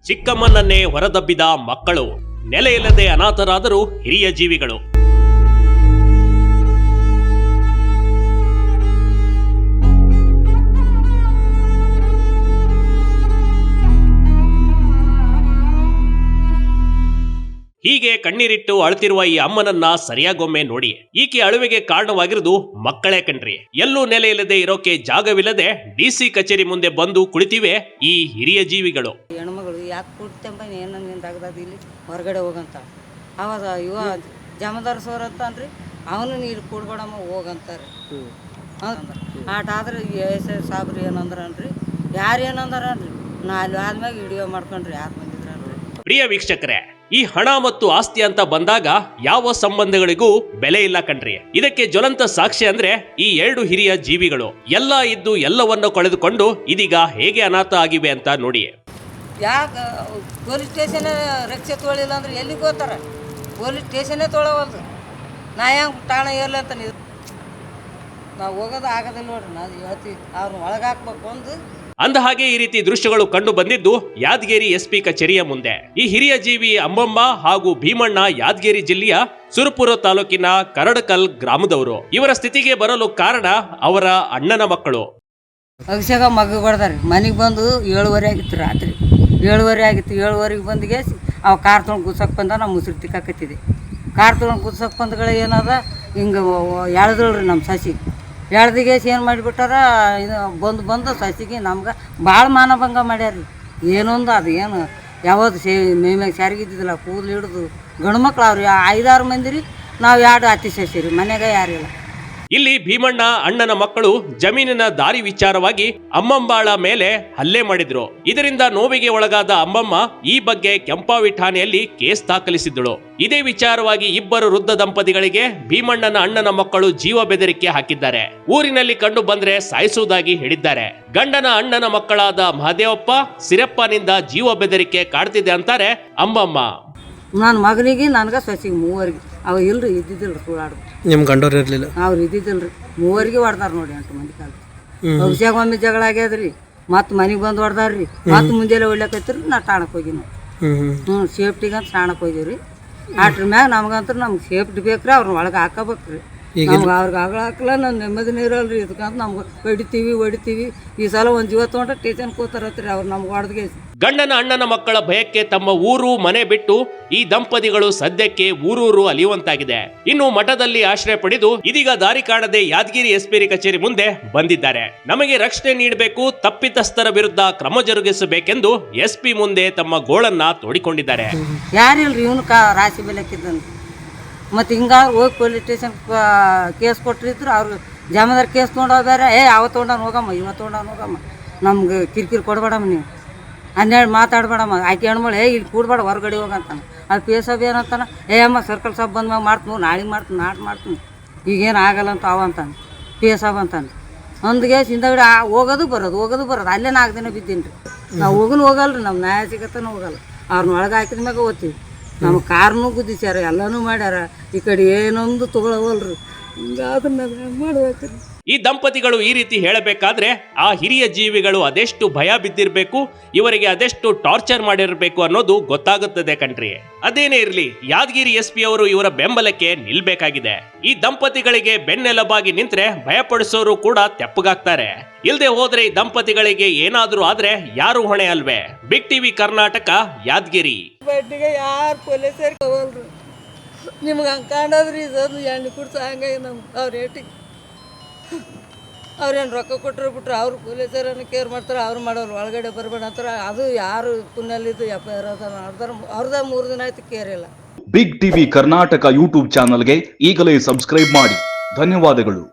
ಚಿಕ್ಕಮ್ಮನನ್ನೇ ಹೊರದಬ್ಬಿದ ಮಕ್ಕಳು, ನೆಲೆಯಿಲ್ಲದೆ ಅನಾಥರಾದರೂ ಹಿರಿಯ ಜೀವಿಗಳು. ಹೀಗೆ ಕಣ್ಣೀರಿಟ್ಟು ಅಳುತ್ತಿರುವ ಈ ಅಮ್ಮನನ್ನ ಸರಿಯಾಗೊಮ್ಮೆ ನೋಡಿ. ಈಕೆ ಅಳುವಿಗೆ ಕಾರಣವಾಗಿರುವುದು ಮಕ್ಕಳೇ ಕಣ್ರಿ. ಎಲ್ಲೂ ನೆಲೆಯಿಲ್ಲದೆ ಇರೋಕೆ ಜಾಗವಿಲ್ಲದೆ ಡಿಸಿ ಕಚೇರಿ ಮುಂದೆ ಬಂದು ಕುಳಿತಿವೆ ಈ ಹಿರಿಯ ಜೀವಿಗಳು. ಹೆಣ್ಮಗಳು ಯಾಕೆ ಕುಡ್ತೆಂಬ ಏನಿಂದಾಗದ ಇಲ್ಲಿ ಹೊರಗಡೆ ಹೋಗಂತ ಅವಾಗ ಇವ ಜಮದಾರ್ ಸೋರ್ ಅಂತನ್ರಿ, ಅವನು ನೀರು ಕುಡ್ಬೇಡಮ್ಮ ಹೋಗಂತಾರೆ. ಆಟ ಆದ್ರೆ ಎಸ್ ಸಾಬ್ರಿ ಏನಂದ್ರನ್ರಿ, ಯಾರು ಏನಂದ್ರನ್ರಿ, ನಾ ಅಲ್ಲಿ ಆದ್ಮ್ಯಾಗ ವಿಡಿಯೋ ಮಾಡ್ಕೊಂಡ್ರಿ ಯಾರು ಬಂದಿದ್ರನ್ರಿ. ಪ್ರಿಯ ವೀಕ್ಷಕರೇ, ಈ ಹಣ ಮತ್ತು ಆಸ್ತಿ ಅಂತ ಬಂದಾಗ ಯಾವ ಸಂಬಂಧಗಳಿಗೂ ಬೆಲೆ ಇಲ್ಲ ಕಣ್ರಿ. ಇದಕ್ಕೆ ಜ್ವಲಂತ ಸಾಕ್ಷಿ ಅಂದ್ರೆ ಈ ಎರಡು ಹಿರಿಯ ಜೀವಿಗಳು. ಎಲ್ಲ ಇದ್ದು ಎಲ್ಲವನ್ನು ಕಳೆದುಕೊಂಡು ಇದೀಗ ಹೇಗೆ ಅನಾಥ ಆಗಿವೆ ಅಂತ ನೋಡಿ. ಯಾಕೆ ಪೊಲೀಸ್ ಸ್ಟೇಷನ್ ರಕ್ಷೆ ತೊಳಿಲ್ಲ ಅಂದ್ರೆ ಎಲ್ಲಿಗೆ ಹೋಗ್ತಾರ? ಪೊಲೀಸ್ ಸ್ಟೇಷನ್ನೇ ತೊಳವಲ್ದು. ನಾ ಹೆಂಗೆ ಠಾಣ ಇರಲಿ ಅಂತ ನಾವು ಹೋಗೋದು ಆಗೋದಿಲ್ಲ ನೋಡ್ರಿ. ನಾವು ಹೇಳ್ತೀವಿ ಅವ್ರನ್ನ ಒಳಗಾಕ್ಬೇಕು ಒಂದು. ಅಂದ ಹಾಗೆ ಈ ರೀತಿ ದೃಶ್ಯಗಳು ಕಂಡು ಬಂದಿದ್ದು ಯಾದಗಿರಿ ಎಸ್ಪಿ ಕಚೇರಿಯ ಮುಂದೆ. ಈ ಹಿರಿಯ ಜೀವಿ ಅಂಬಮ್ಮ ಹಾಗೂ ಭೀಮಣ್ಣ ಯಾದಗಿರಿ ಜಿಲ್ಲೆಯ ಸುರಪುರ ತಾಲೂಕಿನ ಕರಡಕಲ್ ಗ್ರಾಮದವರು. ಇವರ ಸ್ಥಿತಿಗೆ ಬರಲು ಕಾರಣ ಅವರ ಅಣ್ಣನ ಮಕ್ಕಳು. ಅಭಿಷೇಕ ಮಗ ಕೊಡ್ದಾರೆ. ಮನೆಗೆ ಬಂದು 7:30 ಆಗಿತ್ತು, ರಾತ್ರಿ 7:30 ಆಗಿತ್ತು. 7:30ಗೆ ಬಂದಿಗೆ ಅವ ಕಾರ್ ತೊಗೊಂಡು ಕೂಸಕ್ಕೆ ಬಂದ. ನಾವು ಮುಸುರು ತಿಕ್ಕಾಕತ್ತಿದ್ದೆ. ಕಾರ್ ತೊಗೊಂಡು ಕೂಸಕ್ಕೆ ಬಂದಗಳ ಏನದ ಹಿಂಗೆ ಎಳ್ದಳ್ರಿ ನಮ್ಮ ಸಸಿ. ಎಳ್ದಿಗೆ ಏನು ಮಾಡಿಬಿಟ್ಟಾರ, ಇದು ಬಂದು ಸಸಿಗೆ ನಮ್ಗೆ ಭಾಳ ಮಾನಭಂಗ ಮಾಡ್ಯಾರ. ಏನೊಂದು ಅದು ಏನು ಯಾವತ್ತು ಮೇಮ್ಯಾಗ ಸ್ಯಾರಿಗಿದ್ದಿದ್ದಿಲ್ಲ, ಕೂದಲು ಹಿಡಿದು ಗಂಡು ಮಕ್ಳು ಅವ್ರಿ 5-6 ಮಂದಿ ರೀ. ನಾವು 2 ಅತಿ ಸಸಿರಿ, ಮನೆಯಾಗ ಯಾರಿಲ್ಲ. ಇಲ್ಲಿ ಭೀಮಣ್ಣ ಅಣ್ಣನ ಮಕ್ಕಳು ಜಮೀನಿನ ದಾರಿ ವಿಚಾರವಾಗಿ ಅಮ್ಮಂಬಾಳ ಮೇಲೆ ಹಲ್ಲೆ ಮಾಡಿದ್ರು. ಇದರಿಂದ ನೋವಿಗೆ ಒಳಗಾದ ಅಮ್ಮಮ್ಮ ಈ ಬಗ್ಗೆ ಕೆಂಪಾವಿ ಠಾಣೆಯಲ್ಲಿ ಕೇಸ್ ದಾಖಲಿಸಿದ್ದಳು. ಇದೇ ವಿಚಾರವಾಗಿ ಇಬ್ಬರು ವೃದ್ಧ ದಂಪತಿಗಳಿಗೆ ಭೀಮಣ್ಣನ ಅಣ್ಣನ ಮಕ್ಕಳು ಜೀವ ಬೆದರಿಕೆ ಹಾಕಿದ್ದಾರೆ. ಊರಿನಲ್ಲಿ ಕಂಡು ಬಂದ್ರೆ ಸಾಯಿಸುವುದಾಗಿ ಹೇಳಿದ್ದಾರೆ. ಗಂಡನ ಅಣ್ಣನ ಮಕ್ಕಳಾದ ಮಹದೇವಪ್ಪ, ಸಿರಪ್ಪನಿಂದ ಜೀವ ಬೆದರಿಕೆ ಕಾಡ್ತಿದೆ ಅಂತಾರೆ ಅಮ್ಮಮ್ಮ. ನನ್ನ ಮಗನಿಗೆ ನನಗೆ ಸಸಿಗೆ 3 ಅವ ಇಲ್ರಿ, ಇದ್ದಿದ್ದಿಲ್ರಿ ಸುಳ್ಳಾಡು. ನಿಮ್ಮ ಗಂಡವ್ರು ಇರಲಿಲ್ಲ? ಅವ್ರು ಇದ್ದಿದ್ದಿಲ್ರಿ. 3 ಹೊಡ್ದಾರ ನೋಡಿ. 8 ಮಂದಿ ಕಾಲ ಅಭಿಷೇಕ ಒಮ್ಮೆ ಜಗಳ ಆಗ್ಯದ್ರಿ. ಮತ್ತೆ ಮನೆಗೆ ಬಂದು ಹೊಡ್ದಾರ್ರಿ. ಮತ್ತೆ ಮುಂಜಾನೆ ಹೊಡ್ಲಕೈತ್ರಿ. ನಾ ಠಾಣಕ್ಕೆ ಹೋಗಿನಿ. ಸೇಫ್ಟಿಗಂತ ಠಾಣಕ್ಕೆ ಹೋಗಿವ್ರಿ. ಅಟ್ರ ಮ್ಯಾಗ ನಮ್ಗೆ ಸೇಫ್ಟಿ ಬೇಕ್ರಿ. ಅವ್ರನ್ನ ಒಳಗೆ ಹಾಕಬೇಕ್ರಿ. ನಮ್ಗೆ ಅವ್ರಿಗೆ ಆಗಳ ಹಾಕಲ್ಲ, ನಾನು ನೆಮ್ಮದಿನ ಇರಲ್ರಿ. ಇದಕ್ಕಂತ ನಮ್ಗೆ ಹೊಡಿತೀವಿ. ಈ ಸಲ ಒಂದು ಜೀವ ತೊಗೊಂಡ್ರೆ ಸ್ಟೇಷನ್ ಕೂತಾರತ್ರಿ ಅವ್ರು ನಮ್ಗೆ ಹೊಡೆದ್ಗೆ. ಗಂಡನ ಅಣ್ಣನ ಮಕ್ಕಳ ಭಯಕ್ಕೆ ತಮ್ಮ ಊರು ಮನೆ ಬಿಟ್ಟು ಈ ದಂಪತಿಗಳು ಸದ್ಯಕ್ಕೆ ಊರೂರು ಅಲಿಯುವಂತಾಗಿದೆ. ಇನ್ನು ಮಠದಲ್ಲಿ ಆಶ್ರಯ ಪಡೆದು ಇದೀಗ ದಾರಿ ಕಾಣದೆ ಯಾದಗಿರಿ ಎಸ್ಪಿ ಕಚೇರಿ ಮುಂದೆ ಬಂದಿದ್ದಾರೆ. ನಮಗೆ ರಕ್ಷಣೆ ನೀಡಬೇಕು, ತಪ್ಪಿತಸ್ಥರ ವಿರುದ್ಧ ಕ್ರಮ ಜರುಗಿಸಬೇಕೆಂದು ಎಸ್ಪಿ ಮುಂದೆ ತಮ್ಮ ಗೋಳನ್ನ ತೋಡಿಕೊಂಡಿದ್ದಾರೆ. ಯಾರಿಲ್ರಿ, ಇವನು ರಾಶಿ ಬೆಲೆಕ್ಕಿದ್ದಂತ. ಮತ್ತು ಹಿಂಗ ಹೋಗಿ ಪೊಲೀಸ್ ಸ್ಟೇಷನ್ ಕೇಸ್ ಕೊಟ್ಟಿದ್ರು. ಅವ್ರು ಜಮಾದಾರ್ ಕೇಸ್ ತೊಗೊಂಡವ್ ಬೇರೆ. ಅವತ್ತು ತೊಗೊಂಡವ್ನು ಹೋಗಮ್ಮ, ಇವತ್ತು ತೊಗೊಂಡವ್ನು ಹೋಗಮ್ಮ, ನಮ್ಗೆ ಕಿರಿಕಿರಿ ಕೊಡಬೇಡಮ್ಮ, ನೀವು 12 ಮಾತಾಡ್ಬೇಡಮ್ಮ, ಆಕೆ ಹೆಣ್ಮಳು ಇಲ್ಲಿ ಕೂಡ್ಬೇಡ, ಹೊರಗಡೆ ಹೋಗಂತಾನೆ. ಅದು ಪಿ ಎಸ್ ಏನಂತಾನೆ, ಅಮ್ಮ ಸರ್ಕಲ್ ಸಾಬ್ ಬಂದ್ಮ್ಯಾಗ ಮಾಡ್ತೀನಿ, ನಾಳೆ ಮಾಡ್ತೀನಿ, ಈಗೇನು ಆಗಲ್ಲ ಅಂತ ಅವಂತಾನೆ ಪಿ ಎಸ್ ಅಂತಾನೆ. ಒಂದಿಗೆ ಹಿಂದಗಡೆ ಹೋಗೋದು ಬರೋದು ಅಲ್ಲೇ 4 ದಿನ ಬಿದ್ದೀನಿ ರೀ. ನಾವು ಹೋಗಲ್ರಿ, ನಮ್ಮ ನ್ಯಾಯ ಸಿಗತ್ತಾನೆ ಹೋಗಲ್ಲ. ಅವ್ರನ್ನ ಒಳಗೆ ಹಾಕಿದ ಮ್ಯಾಗ ಓದ್ತೀವಿ. ನಮ್ಮ ಕಾರ್ನೂ ಗುದ್ದಿಸ್ಯಾರ, ಎಲ್ಲನೂ ಮಾಡ್ಯಾರ. ಈ ಕಡೆ ಏನೊಂದು ತೊಗೊಳವಲ್ರಿ. ಹಿಂಗಾದ್ರೆ ಮಾಡ್ಬೇಕ್ರಿ. ಈ ದಂಪತಿಗಳು ಈ ರೀತಿ ಹೇಳಬೇಕಾದ್ರೆ ಆ ಹಿರಿಯ ಜೀವಿಗಳು ಅದೆಷ್ಟು ಭಯ ಬಿದ್ದಿರಬೇಕು, ಇವರಿಗೆ ಅದೆಷ್ಟು ಟಾರ್ಚರ್ ಮಾಡಿರಬೇಕು ಅನ್ನೋದು ಗೊತ್ತಾಗುತ್ತದೆ ಕಣ್ರಿ. ಅದೇನೇ ಇರ್ಲಿ, ಯಾದಗಿರಿ ಎಸ್ಪಿ ಅವರು ಇವರ ಬೆಂಬಲಕ್ಕೆ ನಿಲ್ಬೇಕಾಗಿದೆ. ಈ ದಂಪತಿಗಳಿಗೆ ಬೆನ್ನೆಲುಬಾಗಿ ನಿಂತ್ರೆ ಭಯಪಡಿಸೋರು ಕೂಡ ತೆಪ್ಪಗಾಗ್ತಾರೆ. ಇಲ್ದೆ ಹೋದ್ರೆ ಈ ದಂಪತಿಗಳಿಗೆ ಏನಾದ್ರೂ ಆದ್ರೆ ಯಾರು ಹೊಣೆ ಅಲ್ವೇ? Big TV Karnataka, Yadgiri. ಬಡ್ಡಿಗೆ ಯಾರು ಪೊಲೀಸರು ತಗೊಳ್ರಿ. ನಿಮ್ಗೆ ಹಂಗೆ ಕಾಣೋದ್ರಿ, ಇದೊಂದು ಎಣ್ಣೆ ಕುಡ್ಸೋ ಹಂಗಾಗಿ ನಮ್ಗೆ ಅವ್ರ ರೇಟಿಗೆ ಅವ್ರೇನು ರೊಕ್ಕ ಕೊಟ್ಟರು ಅವ್ರು ಪೊಲೀಸರನ್ನು ಕೇರ್ ಮಾಡ್ತಾರೆ. ಅವ್ರು ಮಾಡೋರು ಒಳಗಡೆ ಬರಬೇಡ ಅಂತಾರೆ. ಅದು ಯಾರು ಪುಣ್ಯಲ್ಲಿದ್ದು FIR ಅವ್ರದ್ದು 3 ದಿನ ಆಯ್ತು ಕೇರ್ ಇಲ್ಲ. ಬಿಗ್ ಟಿವಿ ಕರ್ನಾಟಕ ಯೂಟ್ಯೂಬ್ ಚಾನಲ್ಗೆ ಈಗಲೇ ಸಬ್ಸ್ಕ್ರೈಬ್ ಮಾಡಿ. ಧನ್ಯವಾದಗಳು.